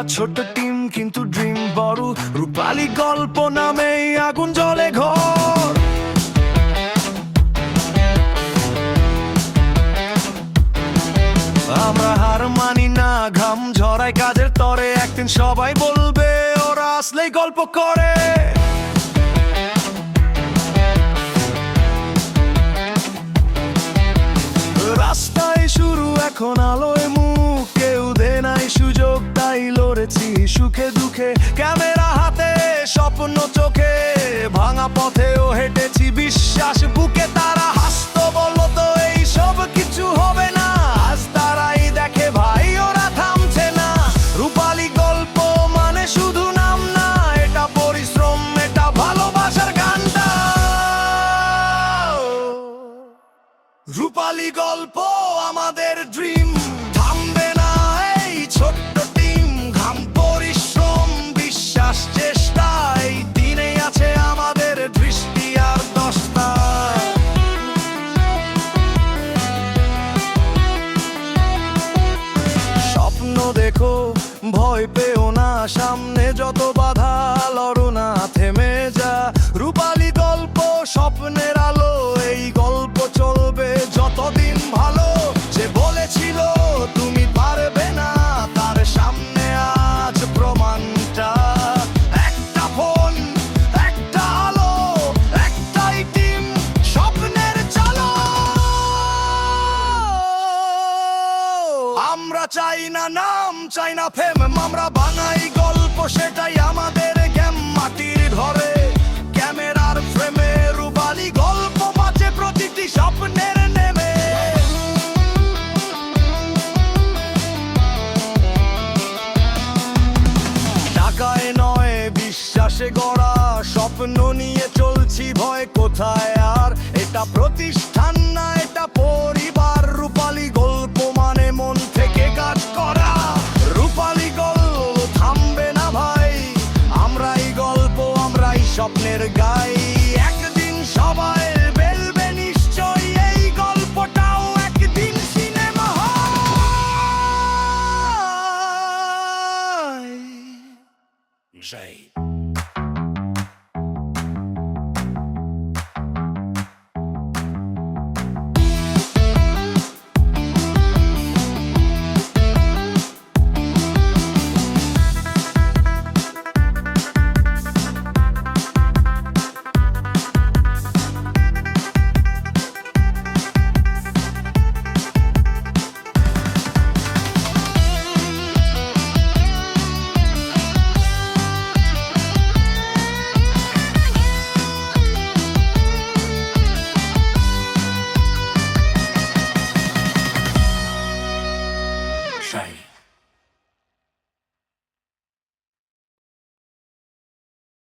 ছোট টিম কিন্তু ড্রিম বড়, রূপালী গল্প নামে আগুন জ্বলে ঘর। আমরা হার মানি না, ঘাম ঝরাই কাজের তরে, একদিন সবাই বলবে ওরা আসলেই গল্প করে। রাস্তায় শুরু এখন আলোয় মুখ, কেউ দে নাই সুযোগ, তাই লড়েছি সুখে দুঃখে, ক্যামেরা হাতে স্বপ্ন চোখে, ভাঙা পথেও হেঁটেছি বিশ্বাস বুকে। তারা হাসতো বলতো এই সব কিছু হবে না, আজ তারাই দেখে ভাই ওরা থামছে না। রূপালী গল্প মানে শুধু নাম না, এটা পরিশ্রম, এটা ভালোবাসার গানটা। রূপালী গল্প আমাদের ড্রিম, থামবে না এই ছোট্ট টিম, ঘাম পরিশ্রম বিশ্বাস চেষ্টা, এই দিনেই আছে আমাদের দৃষ্টি আর দশটা। স্বপ্ন দেখো ভয় পেও না, সামনে যত বাধা লড়ো না থেমে যা। রূপালী গল্প স্বপ্নের আলো, এই গল্প চলবে যতদিন ভালো। যে বলেছিল তুমি পারবে না, তার সামনে আজ প্রমাণটা। একটা ফোন, একটা আলো, একটাই টিম, স্বপ্নের চালো। আমরা চাই না নাম, চাই না ফেম, আমরা বানাই গল্প, সেটাই আমাদের গেম। মাটির ঘরে ক্যামেরার ফ্রেমে রূপালী গল্প বাঁচে প্রতিটি স্বপ্নের নেমে। টাকায় নয় বিশ্বাসে গড়া স্বপ্ন নিয়ে চলছি, ভয় কোথায় আর। এটা প্রতিষ্ঠান না, এটা পরিবার। রূপালী গল্প মানে মন থেকে কাজ করা। রূপালী গল্প থামবে না ভাই, আমরাই গল্প, আমরাই স্বপ্নের গাই। একদিন সবাই বলবে নিশ্চয়ই এই গল্পটাও একদিন সিনেমা হয়। Shiny.